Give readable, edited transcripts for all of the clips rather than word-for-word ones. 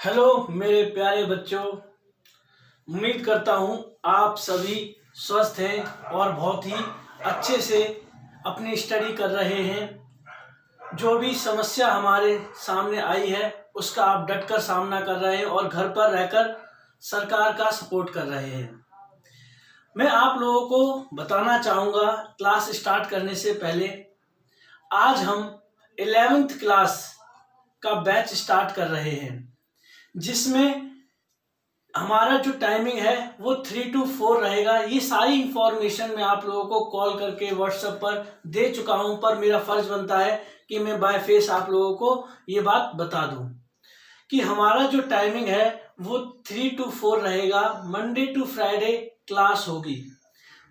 Hello मेरे प्यारे बच्चों, उम्मीद करता हूँ आप सभी स्वस्थ हैं और बहुत ही अच्छे से अपनी स्टडी कर रहे हैं। जो भी समस्या हमारे सामने आई है उसका आप डटकर सामना कर रहे हैं और घर पर रहकर सरकार का सपोर्ट कर रहे हैं। मैं आप लोगों को बताना चाहूँगा क्लास स्टार्ट करने से पहले, आज हम 11th क्लास का बैच स्टार्ट कर रहे हैं, जिसमें हमारा जो टाइमिंग है वो 3 to 4 रहेगा। ये सारी इंफॉर्मेशन मैं आप लोगों को कॉल करके व्हाट्सएप पर दे चुका हूं, पर मेरा फर्ज बनता है कि मैं बाय फेस आप लोगों को ये बात बता दूं कि हमारा जो टाइमिंग है वो 3 to 4 रहेगा। मंडे टू फ्राइडे क्लास होगी।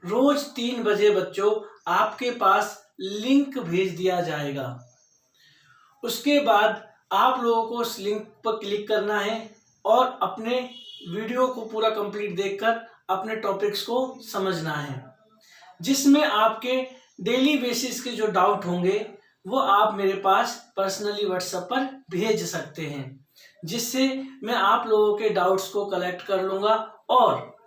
रोज 3 बजे बच्चों आपके पास लिंक भेज दिया जाएगा। उसके बाद आप लोगों को उस लिंक पर क्लिक करना है और अपने वीडियो को पूरा कंप्लीट देखकर अपने टॉपिक्स को समझना है, जिसमें आपके डेली बेसिस के जो डाउट होंगे वो आप मेरे पास पर्सनली व्हाट्सएप पर भेज सकते हैं, जिससे मैं आप लोगों के डाउट्स को कलेक्ट कर लूँगा। और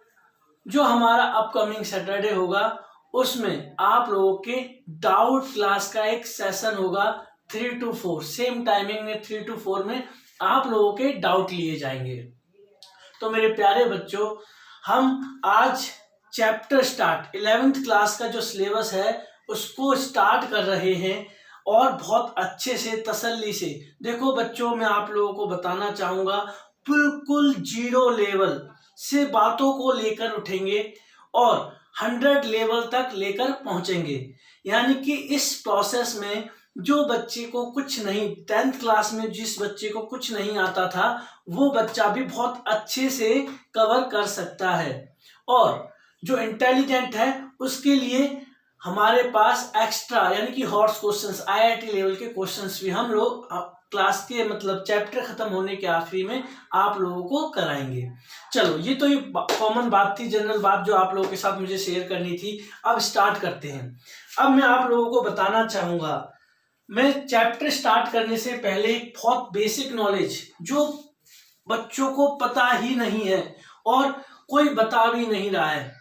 जो हमारा अपकमिंग सैटरडे होगा उसमें आप लोगों के डाउट क्लास का एक सेशन होगा 3 to 4, सेम टाइमिंग में 3 to 4 में आप लोगों के डाउट लिए जाएंगे। तो मेरे प्यारे बच्चों, हम आज चैप्टर स्टार्ट 11th क्लास का जो सिलेबस है उसको स्टार्ट कर रहे हैं और बहुत अच्छे से तसल्ली से। देखो बच्चों, मैं आप लोगों को बताना चाहूँगा, बिल्कुल 0 लेवल से बातों को लेकर उठेंगे और 100 लेवल तक लेकर पहुँचेंगे। यानी कि इस प्रोसेस में जो बच्चे को कुछ नहीं, 10th क्लास में जिस बच्चे को कुछ नहीं आता था वो बच्चा भी बहुत अच्छे से कवर कर सकता है। और जो इंटेलिजेंट है उसके लिए हमारे पास एक्स्ट्रा यानी कि हॉट्स क्वेश्चंस, IIT लेवल के क्वेश्चंस भी हम लोग क्लास के चैप्टर खत्म होने के आखिरी में आप लोगों को कराएंगे। चलो, ये तो कॉमन बात थी, जनरल बात जो आप लोगों के साथ मुझे शेयर करनी थी। अब स्टार्ट करते हैं। अब मैं आप लोगों को बताना चाहूँगा, मैं चैप्टर स्टार्ट करने से पहले बहुत बेसिक नॉलेज जो बच्चों को पता ही नहीं है और कोई बता भी नहीं रहा है।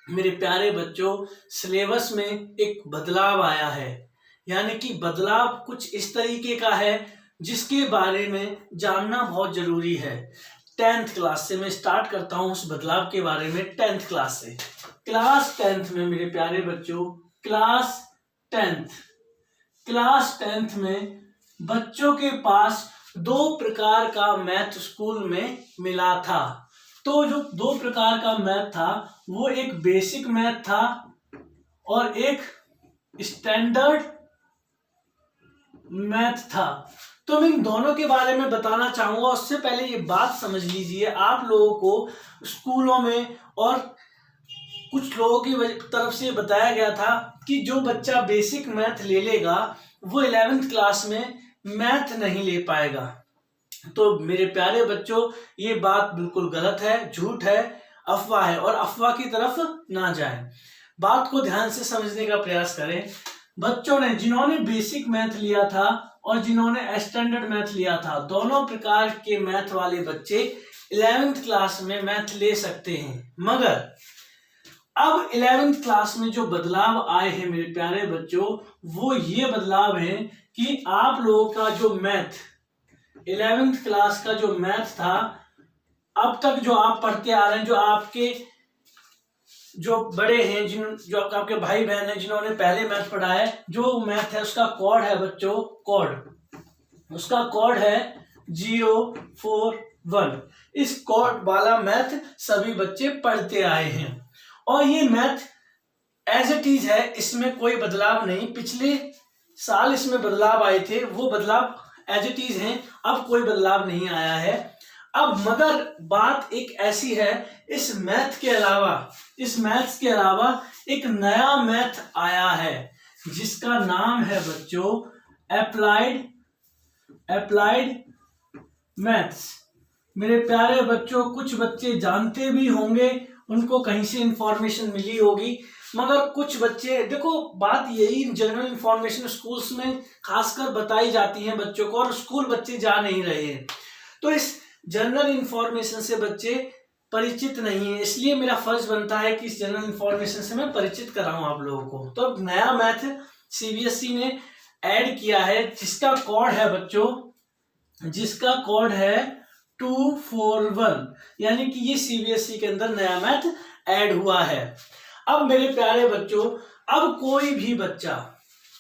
मेरे प्यारे बच्चों, सिलेबस में एक बदलाव आया है, यानी कि बदलाव कुछ इस तरीके का है जिसके बारे में जानना बहुत जरूरी है। 10th क्लास से मैं स्टार्ट करता हूं उस बदलाव के बारे में। 10th क्लास से, क्लास 10th में मेरे प्यारे बच्चों, क्लास 10th में बच्चों के पास 2 प्रकार का मैथ स्कूल में मिला था। तो जो 2 प्रकार का मैथ था वो एक बेसिक मैथ था और एक स्टैंडर्ड मैथ था। तो मैं इन दोनों के बारे में बताना चाहूंगा। उससे पहले ये बात समझ लीजिए, आप लोगों को स्कूलों में और कुछ लोगों की तरफ से बताया गया था कि जो बच्चा बेसिक मैथ ले लेगा वो 11th क्लास में मैथ नहीं ले पाएगा। तो मेरे प्यारे बच्चों, ये बात बिल्कुल गलत है, झूठ है, अफवाह है, और अफवाह की तरफ ना जाएं। बात को ध्यान से समझने का प्रयास करें। बच्चों ने, जिन्होंने बेसिक मैथ लिया था और जिन्होंने स्टैंडर्ड मैथ लिया था, दोनों प्रकार के मैथ वाले बच्चे 11th क्लास में मैथ ले सकते हैं। मगर अब 11th क्लास में जो बदलाव आए हैं मेरे प्यारे बच्चों, वो ये बदलाव है कि आप लोगों का जो मैथ 11th क्लास का जो मैथ था, अब तक जो आप पढ़ते आ रहे हैं, जो आपके जो बड़े हैं, जो आपके भाई बहन हैं जिन्होंने पहले मैथ पढ़ा है, जो मैथ है उसका कोड है बच्चों, उसका कोड है 041। इस कोड वाला मैथ सभी बच्चे पढ़ते आए हैं और ये मैथ एज इट इज है, इसमें कोई बदलाव नहीं। पिछले साल इसमें बदलाव आए थे, वो बदलाव एज इट इज हैं, अब कोई बदलाव नहीं आया है। अब मगर बात एक ऐसी है, इस मैथ के अलावा एक नया मैथ आया है जिसका नाम है बच्चों अप्लाइड मैथ्स। मेरे प्यारे बच्चों, कुछ बच्चे जानते भी होंगे, उनको कहीं से इंफॉर्मेशन मिली होगी, मगर कुछ बच्चे, देखो बात यही, जनरल इंफॉर्मेशन स्कूल्स में खासकर बताई जाती है बच्चों को और स्कूल बच्चे जा नहीं रहे हैं। तो इस जनरल इंफॉर्मेशन से बच्चे परिचित नहीं है, इसलिए मेरा फर्ज बनता है कि इस जनरल इंफॉर्मेशन से मैं परिचित कराऊं आप लोगों को। तो अब नया मैथ सीबीएसई ने ऐड किया है, जिसका कोड है बच्चों, जिसका कोड है 241, यानी कि ये सीबीएसई के अंदर नया मैथ ऐड हुआ है। अब मेरे प्यारे बच्चों, अब कोई भी बच्चा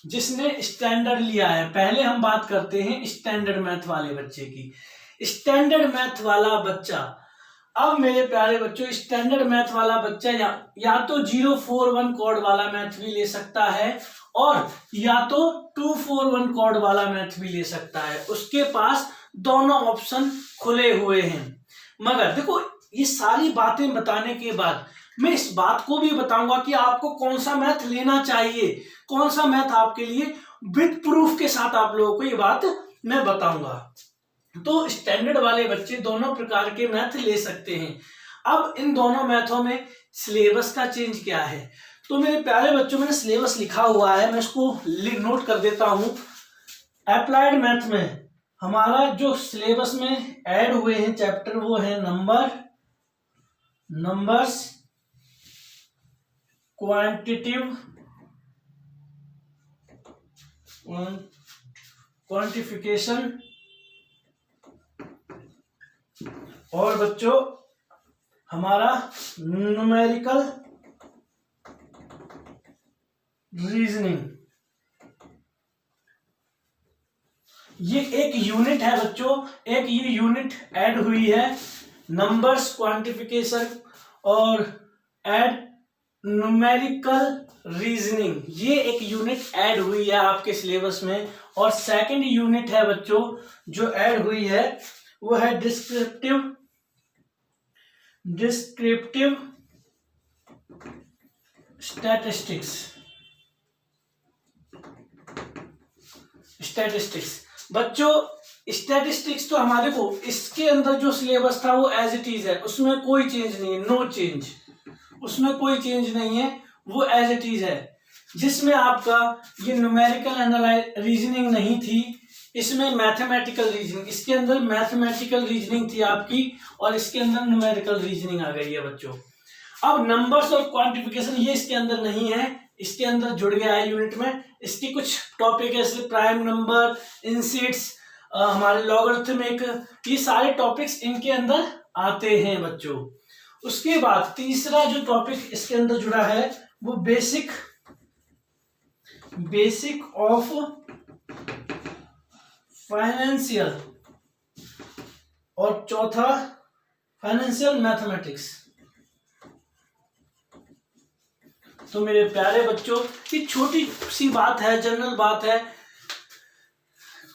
जिसने स्टैंडर्ड लिया है, पहले हम बात करते हैं स्टैंडर्ड मैथ वाले बच्चे की। स्टैंडर्ड मैथ वाला बच्चा, अब मेरे प्यारे बच्चों, स्टैंडर्ड मैथ वाला बच्चा या तो 041 कोड वाला मैथ भी ले सकता है और या तो 241 कोड वाला मैथ भी ले सकता है। उसके पास दोनों ऑप्शन खुले हुए हैं। मगर देखो, ये सारी बातें बताने के बाद मैं इस बात को भी बताऊंगा कि आपको कौन सा मैथ लेना चाहिए, कौन सा मैथ आपके लिए विद प्रूफ के साथ आप लोगों को ये बात मैं बताऊंगा। तो स्टैंडर्ड वाले बच्चे दोनों प्रकार के मैथ ले सकते हैं। अब इन दोनों मैथों में सिलेबस का चेंज क्या है, तो मेरे प्यारे बच्चों, मैंने सिलेबस लिखा हुआ है, मैं इसको नोट कर देता हूं। अप्लाइड मैथ में हमारा जो सिलेबस में ऐड हुए हैं चैप्टर, वो है नंबर्स, क्वांटिफिकेशन और बच्चों हमारा न्यूमेरिकल रीजनिंग। ये एक यूनिट है बच्चों, एक ये यूनिट ऐड हुई है, नंबर्स, क्वांटिफिकेशन और ऐड न्यूमेरिकल रीजनिंग। ये एक यूनिट ऐड हुई है आपके सिलेबस में। और सेकंड यूनिट है बच्चों जो ऐड हुई है, वो है डिस्क्रिप्टिव स्टैटिस्टिक्स। बच्चों स्टैटिस्टिक्स तो हमारे को इसके अंदर जो सिलेबस था वो एज इट इज है, उसमें कोई चेंज नहीं है, नो चेंज, उसमें कोई चेंज नहीं है, वो एज इट इज है। जिसमें आपका ये न्यूमेरिकल रीजनिंग नहीं थी, इसमें मैथमेटिकल रीजनिंग, इसके अंदर मैथमेटिकल रीजनिंग थी आपकी और इसके अंदर न्यूमेरिकल रीजनिंग आ गई है बच्चों। अब नंबर्स और क्वांटिफिकेशन ये इसके अंदर नहीं है, इसके अंदर जुड़ गया है यूनिट में। इसकी कुछ टॉपिक जैसे प्राइम नंबर, इंसिड्स, हमारे लॉगरिथमिक, ये सारे टॉपिक्स इनके अंदर आते हैं बच्चों। उसके बाद तीसरा जो टॉपिक इसके अंदर जुड़ा है वो बेसिक ऑफ फाइनेंशियल और चौथा फाइनेंशियल मैथमेटिक्स। तो मेरे प्यारे बच्चों, ये छोटी सी बात है, जनरल बात है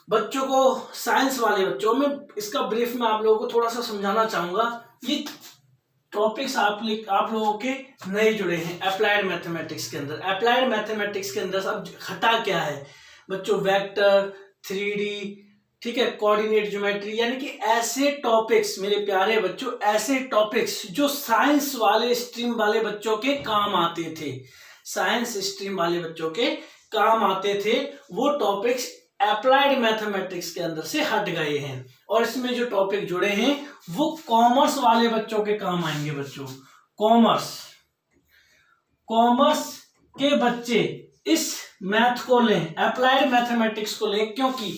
बच्चों को, साइंस वाले बच्चों में इसका ब्रीफ में आप लोगों को थोड़ा सा समझाना चाहूंगा। ये टॉपिक्स आप लोगों के नए जुड़े हैं अप्लाइड मैथमेटिक्स के अंदर। अप्लाइड मैथमेटिक्स के अंदर अब हटा क्या है बच्चों, वेक्टर, 3D, ठीक है, कोऑर्डिनेट ज्योमेट्री, यानी कि ऐसे टॉपिक्स मेरे प्यारे बच्चों, ऐसे टॉपिक्स जो साइंस वाले स्ट्रीम वाले बच्चों के काम आते थे, साइंस स्ट्रीम वाले बच्चों के काम आते थे, वो टॉपिक्स अप्लाइड मैथमेटिक्स के अंदर से हट गए हैं। और इसमें जो टॉपिक जुड़े हैं वो कॉमर्स वाले बच्चों के काम आएंगे बच्चों। कॉमर्स के बच्चे इस मैथ को लें, अप्लाइड मैथमेटिक्स को लें, क्योंकि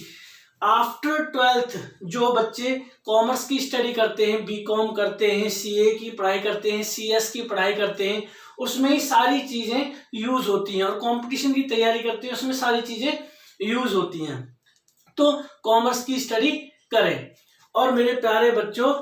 आफ्टर 12th जो बच्चे कॉमर्स की स्टडी करते हैं, बीकॉम करते हैं, सीए की पढ़ाई करते हैं, सीएस की पढ़ाई करते हैं, उसमें ही सारी चीजें यूज होती हैं, और कंपटीशन की तैयारी करते हैं उसमें सारी चीजें यूज होती हैं। तो कॉमर्स की स्टडी करें। और मेरे प्यारे बच्चों,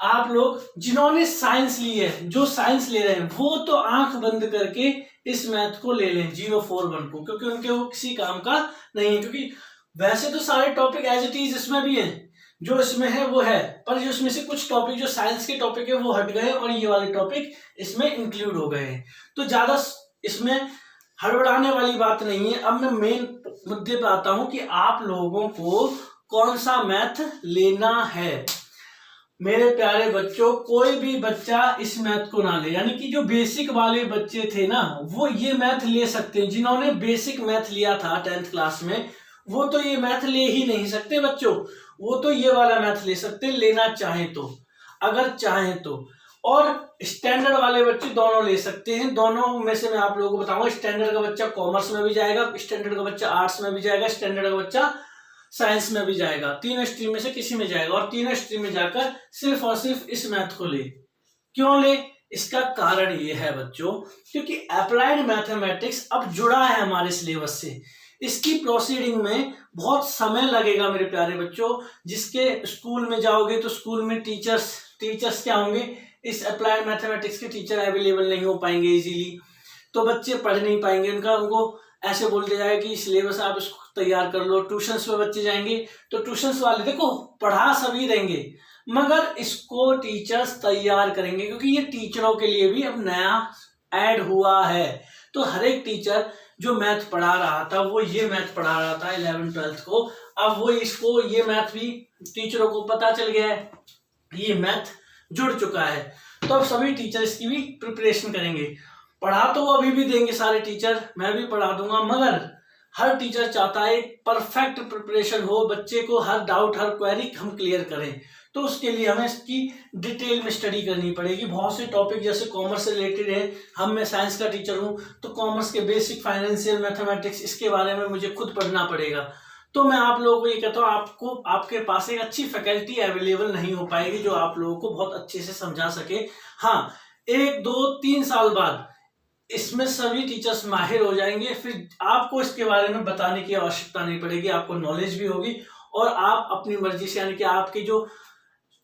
आप लोग जिन्होंने साइंस ली है, जो साइंस ले रहे हैं, वो तो आंख बंद करके इस मैथ को ले लें 041 को, क्योंकि उनके वो किसी काम का नहीं है। क्योंकि वैसे तो सारे टॉपिक एज इट इज इसमें भी हैं, जो इसमें है वो है, पर जो इसमें से कुछ टॉपिक जो साइंस के टॉपिक है वो हट गए और ये वाले टॉपिक इसमें इंक्लूड हो गए हैं। तो ज्यादा इसमें हड़बड़ाने वाली बात नहीं है। अब मैं मेन मुद्दे पे आता हूं कि आप लोगों को कौन सा मैथ लेना है। मेरे प्यारे बच्चों, कोई भी बच्चा इस मैथ को ना ले, यानी कि जो बेसिक वाले बच्चे थे ना, वो ये मैथ ले सकते हैं। जिन्होंने बेसिक मैथ लिया था 10th क्लास में, वो तो ये मैथ ले ही नहीं सकते बच्चों। वो तो ये वाला मैथ ले सकते हैं, लेना चाहें तो, अगर चाहें तो। और स्टैंडर्ड वाले बच्चे दोनों ले सकते हैं। दोनों में से मैं आप लोगों को बताऊंगा, स्टैंडर्ड का बच्चा कॉमर्स में भी जाएगा, स्टैंडर्ड का बच्चा आर्ट्स में भी जाएगा, स्टैंडर्ड का बच्चा साइंस में भी जाएगा। तीनों स्ट्रीम में से किसी में जाएगा, और तीनों स्ट्रीम में जाकर सिर्फ और सिर्फ इस मैथ को ले। क्यों ले? इसका कारण ये है बच्चों, क्योंकि अप्लाइड मैथमेटिक्स अब जुड़ा है हमारे सिलेबस से। इसकी प्रोसीडिंग में बहुत समय लगेगा मेरे प्यारे बच्चों। जिसके स्कूल में जाओगे तो स्कूल में टीचर्स क्या होंगे, इस अप्लाइड मैथमेटिक्स के टीचर अवेलेबल नहीं हो पाएंगे इजीली, तो बच्चे पढ़ नहीं पाएंगे। उनको ऐसे बोल दिया जाए कि सिलेबस आप इसको तैयार कर लो। ट्यूशंस में बच्चे जाएंगे तो ट्यूशंस वाले देखो पढ़ा सभी देंगे, मगर इसको टीचर्स तैयार करेंगे, क्योंकि ये टीचरों के लिए भी अब नया ऐड हुआ है। तो हर एक टीचर जो मैथ पढ़ा रहा था, वो ये मैथ पढ़ा रहा था 11th-12th को, अब वो इसको ये मैथ भी टीचरों को पता चल गया है, ये मैथ जुड़ चुका है। तो अब सभी टीचर इसकी भी प्रिपरेशन करेंगे। पढ़ा तो वो अभी भी देंगे सारे टीचर, मैं भी पढ़ा दूंगा, मगर हर टीचर चाहता है परफेक्ट प्रिपरेशन हो, बच्चे को हर डाउट हर क्वेरी हम क्लियर करें। तो उसके लिए हमें इसकी डिटेल में स्टडी करनी पड़ेगी। बहुत से टॉपिक जैसे कॉमर्स से रिलेटेड है, मैं साइंस का टीचर हूँ, तो कॉमर्स के बेसिक फाइनेंशियल मैथमेटिक्स, इसके बारे में मुझे खुद पढ़ना पड़ेगा। तो मैं आप लोगों को ये कहता हूँ, आपको आपके पास एक अच्छी फैकल्टी अवेलेबल नहीं हो पाएगी जो आप लोगों को बहुत अच्छे से समझा सके। हाँ, 1, 2, 3 साल बाद इसमें सभी टीचर्स माहिर हो जाएंगे, फिर आपको इसके बारे में बताने की आवश्यकता नहीं पड़ेगी, आपको नॉलेज भी होगी, और आप अपनी मर्जी से, यानी कि आपके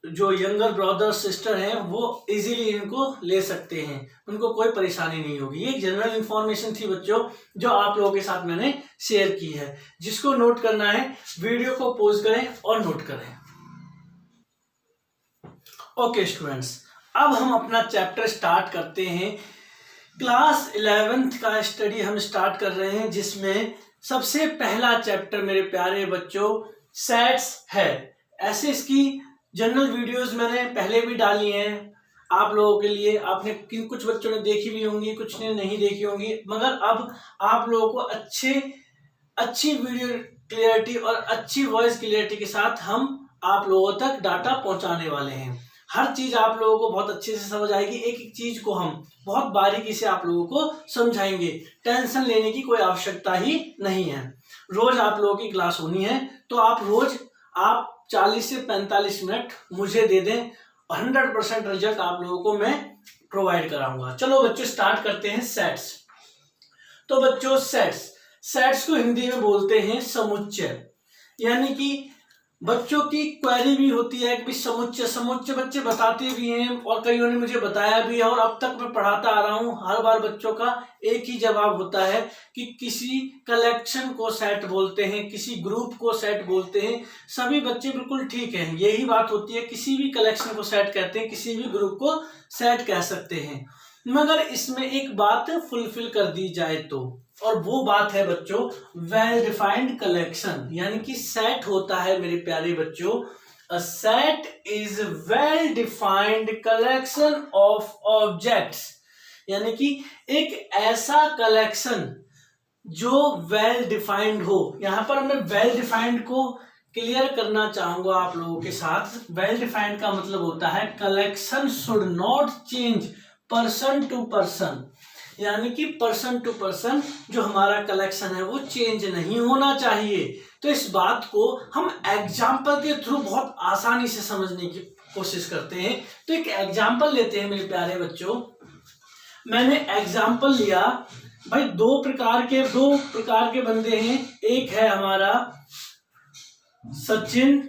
जो यंगर ब्रदर सिस्टर हैं वो इजीली इनको ले सकते हैं, उनको कोई परेशानी नहीं होगी। ये जनरल इंफॉर्मेशन थी बच्चों, जो आप लोगों के साथ मैंने शेयर की है। जिसको नोट करना है वीडियो को पॉज करें और नोट करें। ओके स्टूडेंट्स, अब हम अपना चैप्टर स्टार्ट करते हैं। क्लास 11th का स्टडी हम स्टार्ट कर रहे हैं, जिसमें सबसे पहला चैप्टर मेरे प्यारे बच्चों सेट्स है। ऐसे इसकी जनरल वीडियोस मैंने पहले भी डाली हैं आप लोगों के लिए, आपने कुछ बच्चों ने देखी भी होंगी, कुछ ने नहीं देखी होंगी, मगर अब आप लोगों को अच्छी वीडियो क्लियरिटी और अच्छी वॉइस क्लियरिटी के साथ हम आप लोगों तक डाटा पहुंचाने वाले हैं। हर चीज आप लोगों को बहुत अच्छे से समझ आएगी, एक एक चीज को हम बहुत बारीकी से आप लोगों को समझाएंगे। टेंशन लेने की कोई आवश्यकता ही नहीं है। रोज आप लोगों की क्लास होनी है, तो आप रोज 40 से 45 मिनट मुझे दे दें, 100% रिजल्ट आप लोगों को मैं प्रोवाइड कराऊंगा। चलो बच्चों स्टार्ट करते हैं सेट्स। तो बच्चों सेट्स को हिंदी में बोलते हैं समुच्चय, यानी कि बच्चों की क्वेरी भी होती है कि समुच्चय बच्चे बताते भी हैं, और कईयों ने मुझे बताया भी है, और अब तक मैं पढ़ाता आ रहा हूं। हर बार बच्चों का एक ही जवाब होता है कि किसी कलेक्शन को सेट बोलते हैं, किसी ग्रुप को सेट बोलते हैं। सभी बच्चे बिल्कुल ठीक हैं, यही बात होती है, किसी भी कलेक्शन को सेट कहते हैं, किसी भी ग्रुप को सेट कह सकते हैं, मगर इसमें एक बात फुलफिल कर दी जाए तो, और वो बात है बच्चों वेल डिफाइंड कलेक्शन। यानी कि सेट होता है मेरे प्यारे बच्चों, a set is well defined collection of objects, यानी कि एक ऐसा कलेक्शन जो वेल डिफाइंड हो। यहां पर मैं वेल डिफाइंड को क्लियर करना चाहूंगा आप लोगों के साथ। वेल डिफाइंड का मतलब होता है collection should not change person to person, यानी कि पर्सन टू पर्सन जो हमारा कलेक्शन है वो चेंज नहीं होना चाहिए। तो इस बात को हम एग्जाम्पल के थ्रू बहुत आसानी से समझने की कोशिश करते हैं। तो एक एग्जाम्पल लेते हैं मेरे प्यारे बच्चों। मैंने एग्जाम्पल लिया भाई, दो प्रकार के बंदे हैं। एक है हमारा सचिन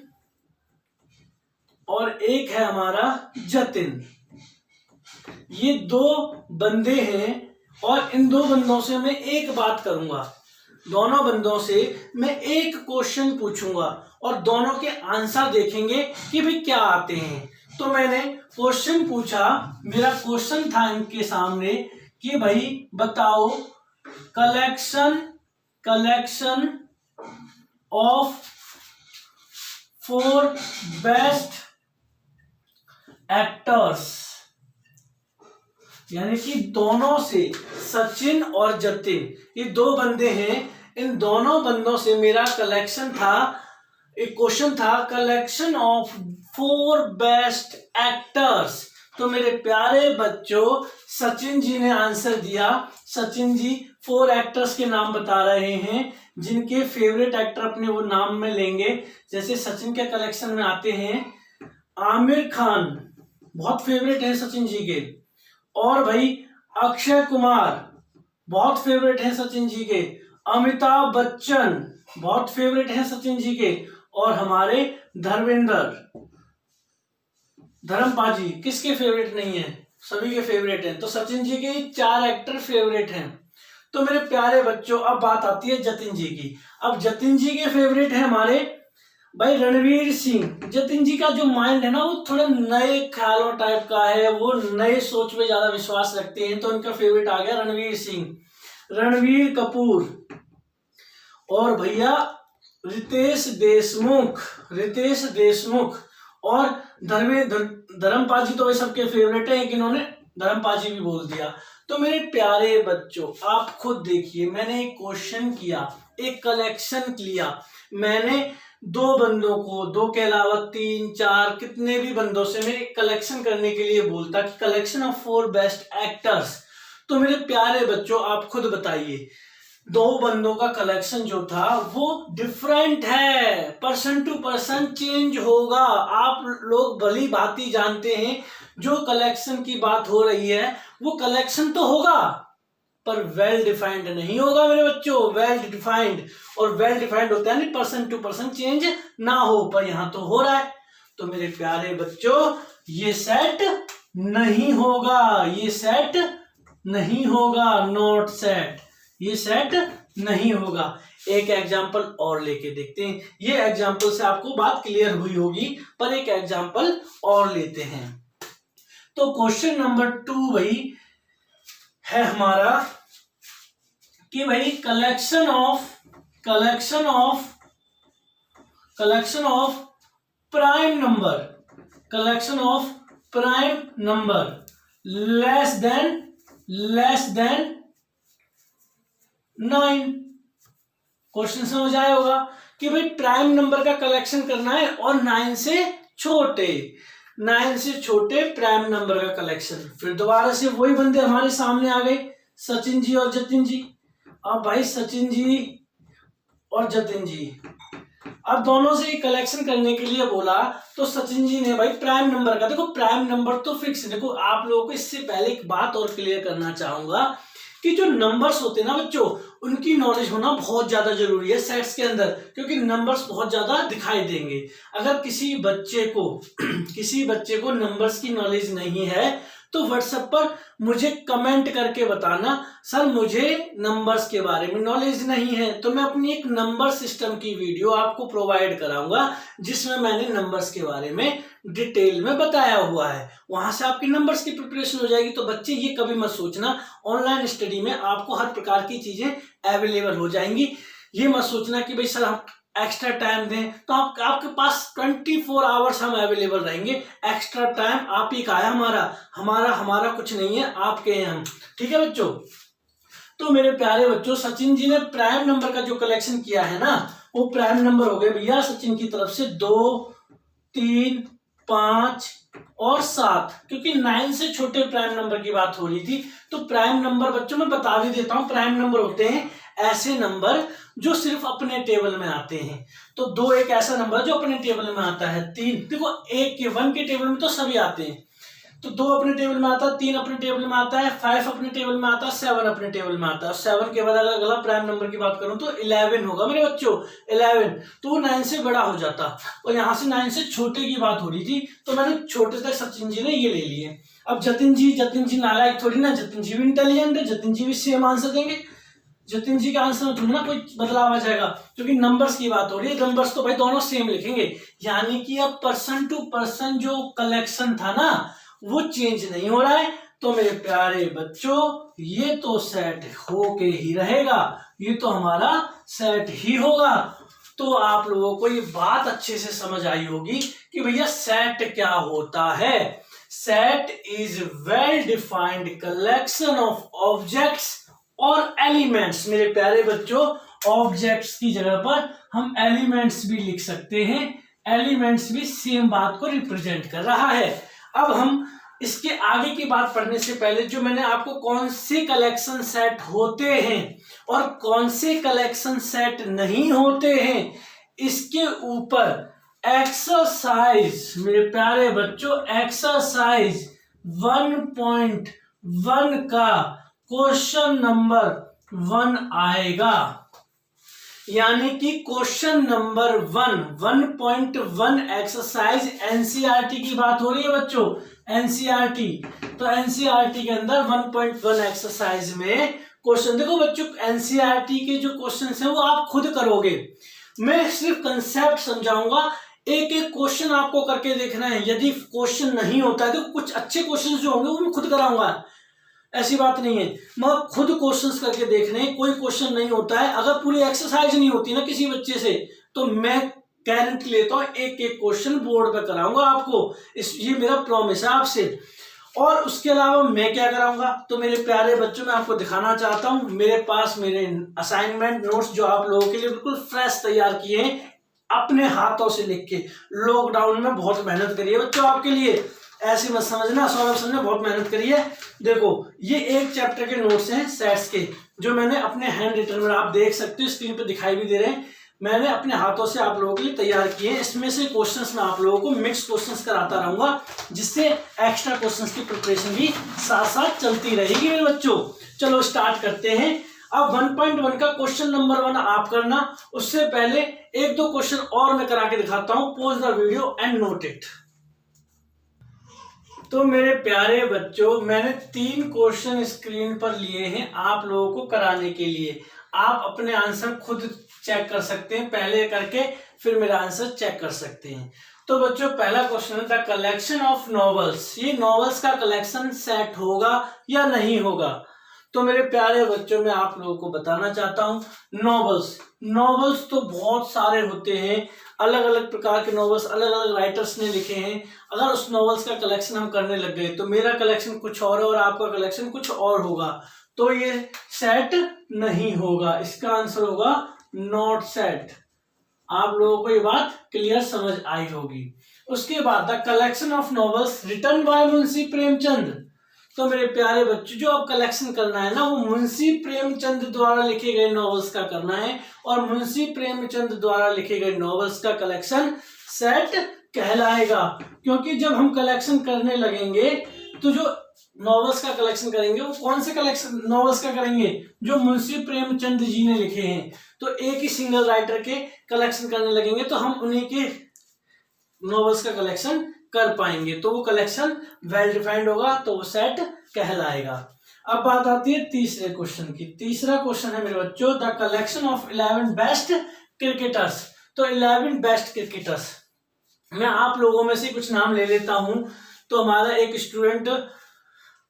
और एक है हमारा जतिन। ये दो बंदे हैं, और इन दो बंदों से मैं एक बात करूंगा। दोनों बंदों से मैं एक क्वेश्चन पूछूंगा, और दोनों के आंसर देखेंगे कि भाई क्या आते हैं। तो मैंने क्वेश्चन पूछा, मेरा क्वेश्चन था इनके सामने कि भाई बताओ कलेक्शन ऑफ 4 बेस्ट एक्टर्स, यानी कि दोनों से, सचिन और जतिन ये दो बंदे हैं, इन दोनों बंदों से मेरा कलेक्शन था एक क्वेश्चन था कलेक्शन ऑफ 4 बेस्ट एक्टर्स। तो मेरे प्यारे बच्चों सचिन जी ने आंसर दिया। सचिन जी 4 एक्टर्स के नाम बता रहे हैं जिनके फेवरेट एक्टर अपने वो नाम में लेंगे। जैसे सचिन के कलेक्शन में आते हैं आमिर खान, बहुत फेवरेट है सचिन जी के, और भाई अक्षय कुमार बहुत फेवरेट है सचिन जी के, अमिताभ बच्चन बहुत फेवरेट है सचिन जी के, और हमारे धर्मपाजी किसके फेवरेट नहीं है, सभी के फेवरेट हैं। तो सचिन जी के 4 एक्टर फेवरेट हैं। तो मेरे प्यारे बच्चों अब बात आती है जतिन जी की। अब जतिन जी के फेवरेट है हमारे भाई रणवीर सिंह। जतिन जी का जो माइंड है ना वो थोड़ा नए ख्यालों टाइप का है, वो नए सोच में ज्यादा विश्वास रखते हैं, तो उनका फेवरेट आ गया रणवीर सिंह। रणवीर कपूर और भैया रितेश देशमुख और धर्मपाजी तो वे सबके फेवरेट है, लेकिन उन्होंने धर्मपाजी भी बोल दिया। तो मेरे प्यारे बच्चों आप खुद देखिए, मैंने एक क्वेश्चन किया, एक कलेक्शन लिया, मैंने 2 बंदों को, 2 के अलावा 3 4 कितने भी बंदों से मैं कलेक्शन करने के लिए बोलता कि कलेक्शन ऑफ 4 बेस्ट एक्टर्स। तो मेरे प्यारे बच्चों आप खुद बताइए 2 बंदों का कलेक्शन जो था वो डिफरेंट है, पर्सन टू पर्सन चेंज होगा। आप लोग भली भांति जानते हैं जो कलेक्शन की बात हो रही है वो कलेक्शन तो होगा पर वेल डिफाइंड नहीं होगा मेरे बच्चों। वेल डिफाइंड, और वेल डिफाइंड होता है नहीं पर्सन टू पर्सन चेंज ना हो, पर यहां तो हो रहा है। तो मेरे प्यारे बच्चों ये सेट नहीं होगा, ये सेट नहीं होगा, नॉट सेट, ये सेट नहीं होगा। एक एग्जांपल और लेके देखते हैं, ये एग्जांपल से आपको बात क्लियर हुई होगी, पर एक एग्जांपल और लेते हैं। तो क्वेश्चन नंबर 2 भाई है हमारा कि भाई collection of prime number less than 9। Question समझ आया होगा कि भाई प्राइम नंबर का कलेक्शन करना है और 9 से छोटे प्राइम नंबर का कलेक्शन। फिर दोबारा से वही बंदे हमारे सामने आ गए, सचिन जी और जतिन जी। अब भाई सचिन जी और जतिन जी अब दोनों से कलेक्शन करने के लिए बोला, तो सचिन जी ने भाई प्राइम नंबर का, देखो प्राइम नंबर तो फिक्स है। देखो आप लोगों को इससे पहले एक बात और क्लियर करना चाहूंगा कि जो नंबर्स होते हैं ना बच्चों, उनकी नॉलेज होना बहुत ज्यादा जरूरी है सेट्स के अंदर, क्योंकि नंबर्स बहुत ज्यादा दिखाई देंगे। अगर किसी बच्चे को नंबर्स की नॉलेज नहीं है तो व्हाट्सएप पर मुझे कमेंट करके बताना सर मुझे नंबर्स के बारे में नॉलेज नहीं है, तो मैं अपनी एक नंबर सिस्टम की वीडियो आपको प्रोवाइड कराऊंगा जिसमें मैंने नंबर्स के बारे में डिटेल में बताया हुआ है। वहां से आपकी नंबर्स की प्रिपरेशन हो जाएगी। तो बच्चे ये कभी मत सोचना ऑनलाइन स्टडी में आपको हर प्रकार की चीजें अवेलेबल हो जाएंगी। ये मत सोचना कि भाई सर हम एक्स्ट्रा टाइम दें, तो आपके पास 24 आवर्स हम अवेलेबल रहेंगे। एक्स्ट्रा टाइम आप ही का है, हमारा कुछ नहीं है, आपके हैं हम। ठीक है बच्चों। तो मेरे प्यारे बच्चों सचिन जी ने प्राइम नंबर का जो कलेक्शन किया है ना, वो प्राइम नंबर हो गए भैया सचिन की तरफ से 2, 3, 5 और 7, क्योंकि 9 से छोटे प्राइम नंबर की बात हो रही थी। तो प्राइम नंबर बच्चों मैं बता भी देता हूं, प्राइम नंबर होते हैं ऐसे नंबर जो सिर्फ अपने टेबल में आते हैं। तो 2 एक ऐसा नंबर जो अपने टेबल में आता है। 3 देखो 1 के टेबल में तो सभी आते हैं, तो 2 अपने टेबल में आता है, 3 अपने टेबल में आता है, 5 अपने टेबल में आता है, 7 अपने टेबल में आता है। 7 के बाद अगर अगला प्राइम नंबर की बात करूं तो 11 होगा मेरे बच्चों, 11। तो 9 से बड़ा हो जाता, और यहाँ से 9 से छोटे की बात हो रही थी, तो मैंने छोटे तक सचिन जी ने ये ले लिए। अब जतिन जी नालायक थोड़ी ना, जतिन जी भी इंटेलिजेंट है, जतिन जी भी सेम आंसर देंगे। जतिन जी का आंसर में थोड़ी ना कोई बदलाव आ जाएगा, क्योंकि नंबर्स की बात हो रही है। नंबर्स तो भाई दोनों सेम लिखेंगे, यानी कि अब पर्सन टू पर्सन जो कलेक्शन था ना वो चेंज नहीं हो रहा है। तो मेरे प्यारे बच्चों ये तो सेट होके ही रहेगा, ये तो हमारा सेट ही होगा। तो आप लोगों को ये बात अच्छे से समझ आई होगी कि भैया सेट क्या होता है। Set is well defined collection of objects और एलिमेंट्स। मेरे प्यारे बच्चों ऑब्जेक्ट्स की जगह पर हम एलिमेंट्स भी लिख सकते हैं। एलिमेंट्स भी सेम बात को रिप्रेजेंट कर रहा है। अब हम इसके आगे की बात पढ़ने से पहले जो मैंने आपको कौन से कलेक्शन सेट होते हैं और कौन से कलेक्शन सेट नहीं होते हैं, इसके ऊपर एक्सरसाइज, मेरे प्यारे बच्चों, एक्सरसाइज 1.1 का क्वेश्चन नंबर 1 आएगा। यानी कि क्वेश्चन नंबर 1.1 एक्सरसाइज एनसीईआरटी की बात हो रही है बच्चों, एनसीईआरटी। तो एनसीईआरटी के अंदर 1.1 एक्सरसाइज में क्वेश्चन, देखो बच्चों एनसीईआरटी के जो क्वेश्चन हैं वो आप खुद करोगे, मैं सिर्फ कंसेप्ट समझाऊंगा, एक एक क्वेश्चन आपको करके देखना है। यदि क्वेश्चन नहीं होता है तो कुछ अच्छे क्वेश्चन जो होंगे वो मैं खुद कराऊंगा, ऐसी बात नहीं है, मैं खुद क्वेश्चंस करके देखने। कोई क्वेश्चन नहीं होता है, अगर पूरी एक्सरसाइज नहीं होती ना किसी बच्चे से, तो मैं गारंटी लेता हूं एक एक क्वेश्चन बोर्ड पे कराऊंगा आपको, ये मेरा प्रॉमिस है आपसे। और उसके अलावा मैं क्या कराऊंगा, तो मेरे प्यारे बच्चों मैं आपको दिखाना चाहता हूं, मेरे पास मेरे असाइनमेंट नोट्स जो आप लोगों के लिए बिल्कुल फ्रेश तैयार किए हैं, अपने हाथों से लिख के। लॉकडाउन में बहुत मेहनत करी है बच्चों आपके लिए, ऐसे मत समझना, सौरभ सर ने बहुत मेहनत करी है। देखो ये एक चैप्टर के नोट्स हैं सेट्स के, जो मैंने अपने हैंड रिटन में, आप देख सकते हो स्क्रीन पे दिखाई भी दे रहे हैं, मैंने अपने हाथों से आप लोगों के लिए तैयार किए हैं। इसमें से क्वेश्चंस मैं आप लोगों को मिक्स क्वेश्चंस कराता रहूंगा, जिससे एक्स्ट्रा क्वेश्चंस की प्रिपरेशन भी साथ साथ चलती रहेगी मेरे बच्चों। चलो स्टार्ट करते हैं। अब 1.1 का क्वेश्चन नंबर 1 आप करना, उससे पहले एक दो क्वेश्चन और मैं करा के दिखाता हूं। Pause the video and note it. तो मेरे प्यारे बच्चों मैंने 3 क्वेश्चन स्क्रीन पर लिए हैं आप लोगों को कराने के लिए। आप अपने आंसर खुद चेक कर सकते हैं, पहले करके फिर मेरा आंसर चेक कर सकते हैं। तो बच्चों पहला क्वेश्चन है द कलेक्शन ऑफ नॉवेल्स, ये नॉवेल्स का कलेक्शन सेट होगा या नहीं होगा। तो मेरे प्यारे बच्चों मैं आप लोगों को बताना चाहता हूं, नॉवेल्स तो बहुत सारे होते हैं, अलग अलग प्रकार के नॉवेल्स अलग अलग राइटर्स ने लिखे हैं। अगर उस नॉवेल्स का कलेक्शन हम करने लग गए तो मेरा कलेक्शन कुछ और है और आपका कलेक्शन कुछ और होगा, तो ये सेट नहीं होगा। इसका आंसर होगा नॉट सेट। आप लोगों को ये बात क्लियर समझ आई होगी। उसके बाद the collection of novels written by Munshi Premchand. तो मेरे प्यारे बच्चों जो अब कलेक्शन करना है ना, वो मुंशी प्रेमचंद द्वारा लिखे गए नॉवेल्स का करना है, और मुंशी प्रेमचंद द्वारा लिखे गए नॉवेल्स का कलेक्शन सेट कहलाएगा। क्योंकि जब हम कलेक्शन करने लगेंगे तो जो नॉवेल्स का कलेक्शन करेंगे वो कौन से कलेक्शन नॉवेल्स का करेंगे, जो मुंशी प्रेमचंद जी ने लिखे हैं। तो एक ही सिंगल राइटर के कलेक्शन करने लगेंगे तो हम उन्हीं के नॉवेल्स का कलेक्शन कर पाएंगे, तो वो कलेक्शन वेल डिफाइंड होगा, तो वो सेट कहलाएगा। अब बात आती है तीसरे क्वेश्चन की। तीसरा क्वेश्चन है मेरे बच्चों the collection of 11 best cricketers. तो 11 बेस्ट क्रिकेटर्स, मैं आप लोगों में से कुछ नाम ले लेता हूं। तो हमारा एक स्टूडेंट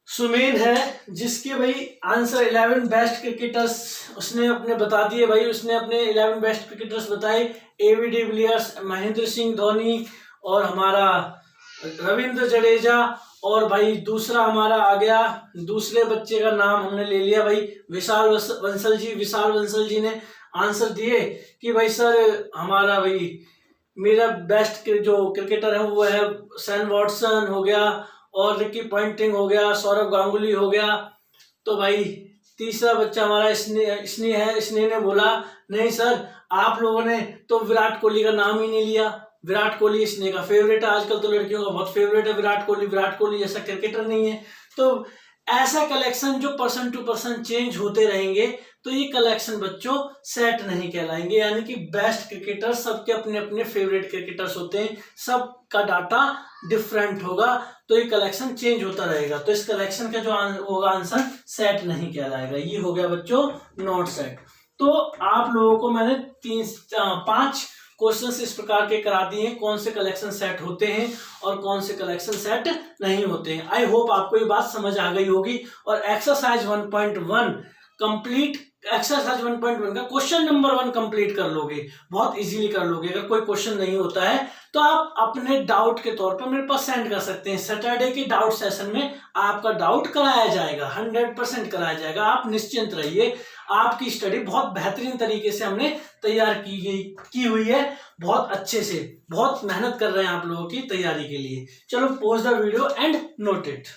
सुमेन है, जिसके भाई आंसर 11 बेस्ट क्रिकेटर्स उसने अपने बता दिए भाई, उसने अपने 11 बेस्ट क्रिकेटर्स बताए। एबी डिविलियर्स, महेंद्र सिंह धोनी, और हमारा रविंद्र जडेजा, और भाई दूसरा हमारा आ गया, दूसरे बच्चे का नाम हमने ले लिया भाई विशाल बंसल जी। विशाल बंसल जी ने आंसर दिए कि भाई सर हमारा भाई मेरा बेस्ट जो क्रिकेटर है वो है सैन वॉटसन हो गया, और रिकी पॉन्टिंग हो गया, सौरव गांगुली हो गया। तो भाई तीसरा बच्चा हमारा स्नेह ने बोला नहीं सर आप लोगों ने तो विराट कोहली का नाम ही नहीं लिया। विराट कोहली स्नेह का फेवरेट है, आजकल तो लड़कियों का बहुत फेवरेट है विराट कोहली जैसा क्रिकेटर नहीं है। तो ऐसा कलेक्शन जो पर्सन टू पर्सन चेंज होते रहेंगे तो ये कलेक्शन बच्चों सेट नहीं कहलाएंगे। यानी कि बेस्ट क्रिकेटर सबके अपने अपने फेवरेट क्रिकेटर्स होते हैं, सबका डाटा डिफरेंट होगा, तो ये कलेक्शन चेंज होता रहेगा। तो इस कलेक्शन का जो होगा आंसर सेट नहीं कहलाएगा, ये हो गया बच्चों नॉट सेट। तो आप लोगों को मैंने 5 क्वेश्चंस इस प्रकार के करा दिए हैं, कौन से कलेक्शन सेट होते हैं और कौन से कलेक्शन सेट नहीं होते हैं। आई होप आपको ये बात समझ आ गई होगी। और एक्सरसाइज 1.1 कंप्लीट, एक्सरसाइज 1.1 का क्वेश्चन नंबर 1 कंप्लीट कर लोगे, बहुत इजीली कर लोगे। अगर कोई क्वेश्चन नहीं होता है तो आप अपने डाउट के तौर पर मेरे पास सेंड कर सकते हैं। सैटरडे के डाउट सेशन में आपका डाउट कराया जाएगा, 100% कराया जाएगा, आप निश्चिंत रहिए। आपकी स्टडी बहुत बेहतरीन तरीके से हमने तैयार की हुई है, बहुत अच्छे से, बहुत मेहनत कर रहे हैं आप लोगों की तैयारी के लिए। चलो pause the video and note it.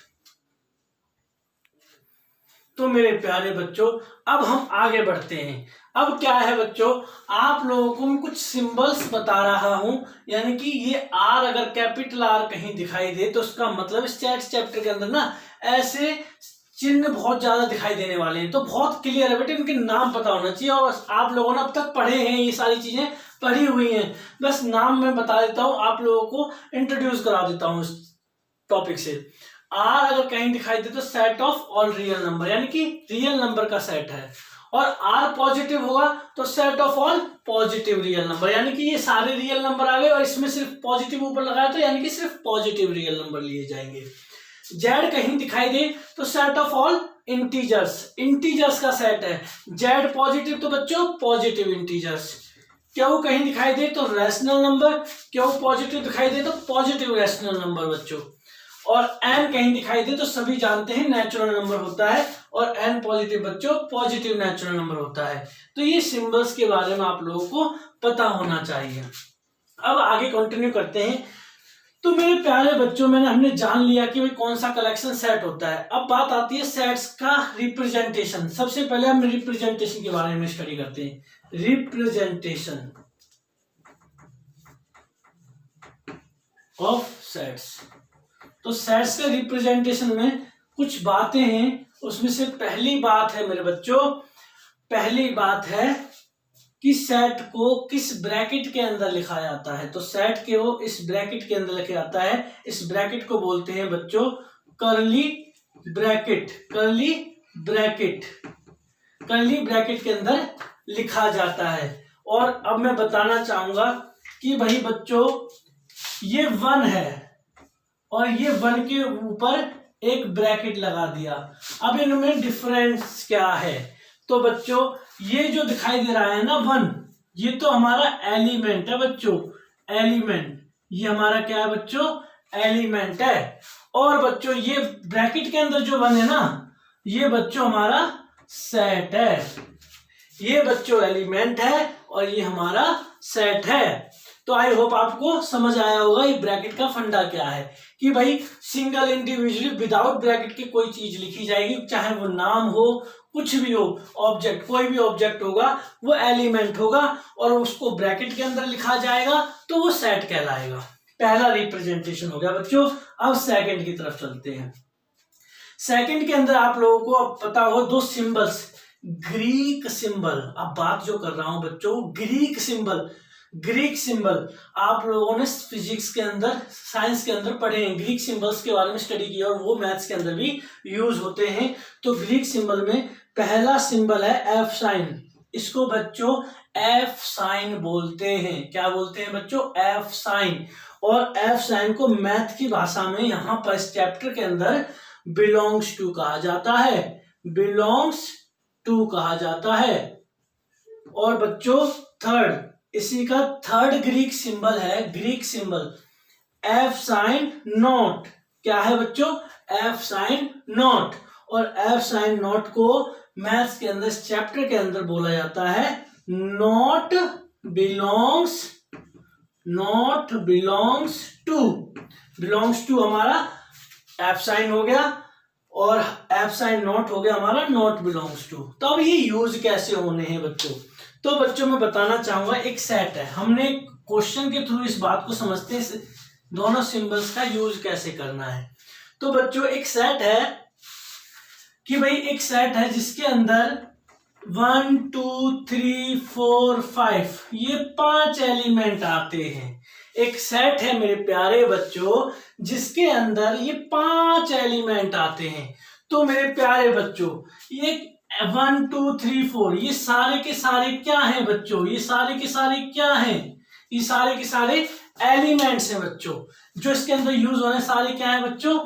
तो मेरे प्यारे बच्चों, अब हम आगे बढ़ते हैं। अब क्या है बच्चों, आप लोगों को मैं कुछ सिंबल्स बता रहा हूं, यानी कि ये आर अगर कैपिटल आर कहीं दिखाई दे तो उसका मतलब स्टैट्स चैप्टर के अंदर ना ऐसे चिन्ह बहुत ज्यादा दिखाई देने वाले हैं। तो बहुत क्लियर है बेटे, इनके नाम पता होना चाहिए, और आप लोगों ने अब तक पढ़े हैं, ये सारी चीजें पढ़ी हुई हैं, बस नाम मैं बता देता हूं, आप लोगों को इंट्रोड्यूस करा देता हूं इस टॉपिक से। आर अगर कहीं दिखाई दे तो set of all real number, यानी कि रियल नंबर का सेट है, और आर पॉजिटिव होगा तो set of all positive real number, यानी कि ये सारे रियल नंबर आ गए और इसमें सिर्फ पॉजिटिव ऊपर लगाया तो यानी कि सिर्फ पॉजिटिव रियल नंबर लिए जाएंगे। जेड कहीं दिखाई दे तो set of all integers, integers का सेट है। जेड पॉजिटिव तो बच्चों पॉजिटिव इंटीजर्स। क्यू कहीं दिखाई दे तो रैशनल नंबर, क्यू पॉजिटिव दिखाई दे तो पॉजिटिव रैशनल नंबर बच्चों। और एन कहीं दिखाई दे तो सभी जानते हैं नेचुरल नंबर होता है, और एन पॉजिटिव बच्चों पॉजिटिव नेचुरल नंबर होता है। तो ये सिंबल्स के बारे में आप लोगों को पता होना चाहिए। अब आगे कंटिन्यू करते हैं। तो मेरे प्यारे बच्चों, हमने जान लिया कि भाई कौन सा कलेक्शन सेट होता है। अब बात आती है सेट्स का रिप्रेजेंटेशन। सबसे पहले हम रिप्रेजेंटेशन के बारे में स्टडी करते हैं। Representation of sets. तो सेट्स के रिप्रेजेंटेशन में कुछ बातें हैं, उसमें से पहली बात है मेरे बच्चों, पहली बात है कि सेट को किस ब्रैकेट के अंदर लिखा जाता है। तो सेट के वो इस ब्रैकेट के अंदर लिखा जाता है। इस ब्रैकेट को बोलते हैं बच्चों curly bracket. Curly bracket, curly bracket के अंदर लिखा जाता है। और अब मैं बताना चाहूंगा कि भाई बच्चों ये 1 है और ये 1 के ऊपर एक ब्रैकेट लगा दिया। अब इनमें डिफरेंस क्या है? तो बच्चों ये जो दिखाई दे रहा है ना 1, ये तो हमारा एलिमेंट है बच्चों, एलिमेंट। ये हमारा क्या है बच्चों? एलिमेंट है। और बच्चों ये ब्रैकेट के अंदर जो 1 है ना, ये बच्चों हमारा सेट है। ये बच्चों एलिमेंट है और ये हमारा सेट है। तो आई होप आपको समझ आया होगा ये ब्रैकेट का फंडा क्या है, कि भाई सिंगल इंडिविजुअली विदाउट ब्रैकेट की कोई चीज लिखी जाएगी, चाहे वो नाम हो, कुछ भी हो, ऑब्जेक्ट, कोई भी ऑब्जेक्ट होगा वो एलिमेंट होगा और उसको ब्रैकेट के अंदर लिखा जाएगा तो वो सेट कहलाएगा। पहला रिप्रेजेंटेशन हो गया बच्चों। अब सेकंड की तरफ चलते हैं। सेकंड के अंदर आप लोगों को अब पता हो 2 सिंबल्स, ग्रीक सिंबल। अब बात जो कर रहा हूं बच्चों ग्रीक सिंबल, ग्रीक सिंबल आप लोगों ने फिजिक्स के अंदर, साइंस के अंदर पढ़े हैं, ग्रीक सिंबल्स के बारे में स्टडी किया और वो मैथ्स के अंदर भी यूज होते हैं। तो ग्रीक सिंबल में पहला सिंबल है एफ साइन। इसको बच्चों एफ साइन बोलते हैं। क्या बोलते हैं बच्चों? F sign. और एफ साइन को मैथ की भाषा में यहां पर इस चैप्टर के अंदर बिलोंग्स टू कहा जाता है, बिलोंग्स टू कहा जाता है। और बच्चों थर्ड, इसी का थर्ड ग्रीक सिंबल है, Greek symbol F sign not. क्या है बच्चों? F sign not. और एफ साइन नॉट को मैथ्स के अंदर, इस चैप्टर के अंदर बोला जाता है not belongs, not belongs to. Belongs to हमारा एफ साइन हो गया और एफ साइन नॉट हो गया हमारा नॉट बिलोंग्स टू। तो अब ये यूज कैसे होने हैं बच्चों? तो बच्चों मैं बताना चाहूंगा, एक सेट है, हमने क्वेश्चन के थ्रू इस बात को समझते हैं दोनों सिंबल्स का यूज कैसे करना है। तो बच्चों एक सेट है कि भाई एक सेट है जिसके अंदर 1 2 3 4 5 ये 5 एलिमेंट आते हैं। एक सेट है मेरे प्यारे बच्चों जिसके अंदर ये 5 एलिमेंट आते हैं। तो मेरे प्यारे बच्चों ये 1 2 3 4 ये सारे के सारे क्या हैं बच्चों? ये सारे के सारे क्या हैं? ये सारे के सारे एलिमेंट्स हैं बच्चों। जो इसके अंदर यूज होने सारे क्या है बच्चों?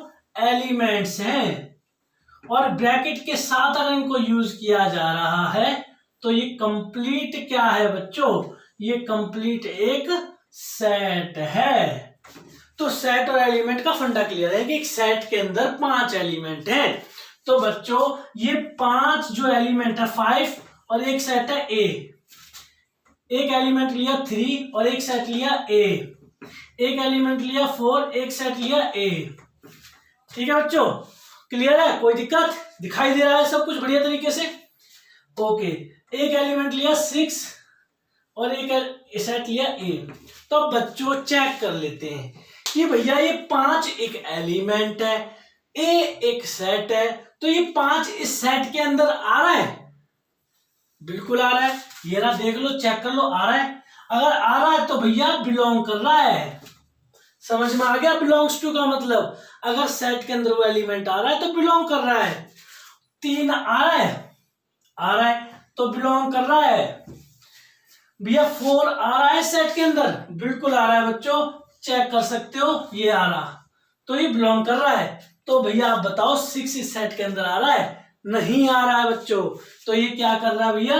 एलिमेंट्स हैं। और ब्रैकेट के साथ अगर इनको यूज किया जा रहा है तो ये कंप्लीट क्या है बच्चों? ये कंप्लीट एक सेट है। तो सेट और एलिमेंट का फंडा क्लियर है कि एक सेट के अंदर 5 एलिमेंट हैं। तो बच्चों ये 5 जो एलिमेंट है 5 और एक सेट है ए। एक एलिमेंट लिया 3 और एक सेट लिया ए। एक एलिमेंट लिया 4, एक सेट लिया ए। ठीक है बच्चों, क्लियर है? कोई दिक्कत? दिखाई दे रहा है सब कुछ बढ़िया तरीके से? ओके। एक एलिमेंट लिया 6 और एक सेट लिया ए। तो अब बच्चों चेक कर लेते हैं कि भैया ये 5 एक एलिमेंट है, ए एक सेट है, तो ये 5 इस सेट के अंदर आ रहा है? बिल्कुल आ रहा है। ये ना देख लो, चेक कर लो, आ रहा है। अगर आ रहा है तो भैया बिलोंग कर रहा है। समझ में आ गया बिलोंग्स टू का मतलब? अगर सेट के अंदर वो एलिमेंट आ रहा है तो बिलोंग कर रहा है। 3 आ रहा है? आ रहा है तो बिलोंग कर रहा है। भैया 4 आ रहा है सेट के अंदर? बिल्कुल आ रहा है बच्चों, चेक कर सकते हो, ये आ रहा, तो ये बिलोंग कर रहा है। तो भैया आप बताओ 6 इस सेट के अंदर आ रहा है? नहीं आ रहा है बच्चों, तो ये क्या कर रहा है भैया?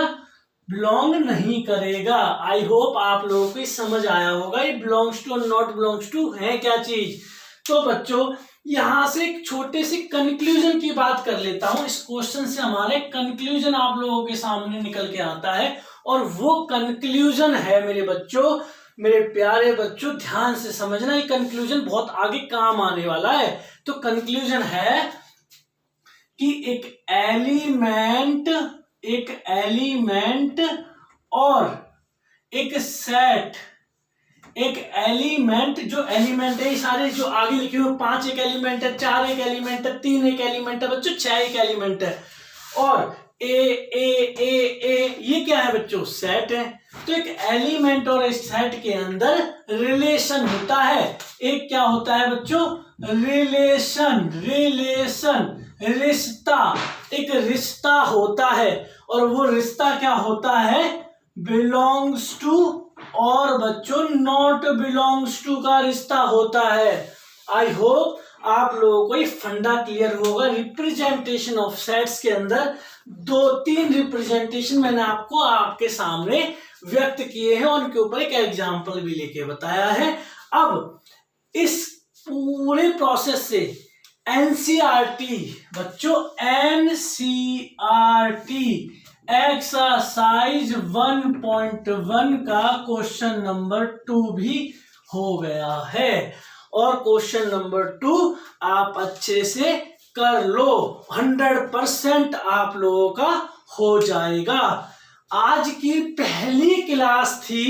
बिलोंग नहीं करेगा। आई होप आप लोगों को समझ आया होगा ये बिलोंग्स टू और नॉट बिलोंग्स टू है क्या चीज। तो बच्चों यहां से एक छोटे से कंक्लूजन की बात कर लेता हूं। इस क्वेश्चन से हमारे कंक्लूजन आप लोगों के सामने निकल के आता है, और वो कंक्लूजन है मेरे बच्चों, मेरे प्यारे बच्चों, ध्यान से समझना, ये कंक्लूजन बहुत आगे काम आने वाला है। तो कंक्लूजन है कि एक एलिमेंट और एक सेट, एक एलिमेंट, जो एलिमेंट है सारे जो आगे लिखे हुए 5 एक एलिमेंट है, 4 एक एलिमेंट है, 3 एक एलिमेंट है बच्चों, 6 एक एलिमेंट है, और ए ये क्या है बच्चों? सेट है। तो एक एलिमेंट और इस सेट के अंदर रिलेशन होता है। एक क्या होता है बच्चों? रिलेशन, रिश्ता, एक रिश्ता होता है, और वो रिश्ता क्या होता है? बिलोंग्स टू और बच्चों नॉट बिलोंग्स टू का रिश्ता होता है। आई होप आप लोगों को ये फंडा क्लियर होगा। रिप्रेजेंटेशन ऑफ सेट्स के अंदर 2-3 रिप्रेजेंटेशन मैंने आपके सामने व्यक्त किए हैं, और उनके ऊपर एक एग्जाम्पल भी लेके बताया है। अब इस पूरे प्रोसेस से एनसीईआरटी बच्चों, एनसीईआरटी एक्सरसाइज 1.1 का क्वेश्चन नंबर 2 भी हो गया है, और क्वेश्चन नंबर 2 आप अच्छे से कर लो, 100% आप लोगों का हो जाएगा। आज की पहली क्लास थी,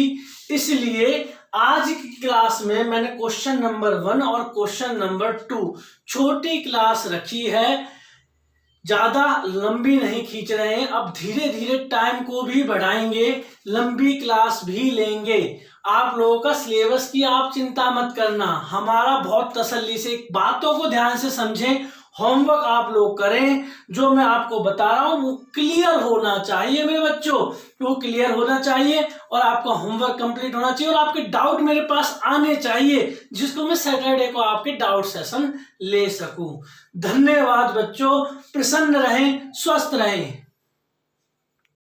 इसलिए आज की क्लास में मैंने क्वेश्चन नंबर 1 और क्वेश्चन नंबर 2 छोटी क्लास रखी है, ज्यादा लंबी नहीं खींच रहे हैं। अब धीरे धीरे टाइम को भी बढ़ाएंगे, लंबी क्लास भी लेंगे। आप लोगों का सिलेबस की आप चिंता मत करना, हमारा बहुत तसल्ली से, बातों को ध्यान से समझें, होमवर्क आप लोग करें। जो मैं आपको बता रहा हूं वो क्लियर होना चाहिए मेरे बच्चों, वो क्लियर होना चाहिए, और आपका होमवर्क कंप्लीट होना चाहिए, और आपके डाउट मेरे पास आने चाहिए, जिसको मैं सैटरडे को आपके डाउट सेशन ले सकूं। धन्यवाद बच्चों, प्रसन्न रहें, स्वस्थ रहें।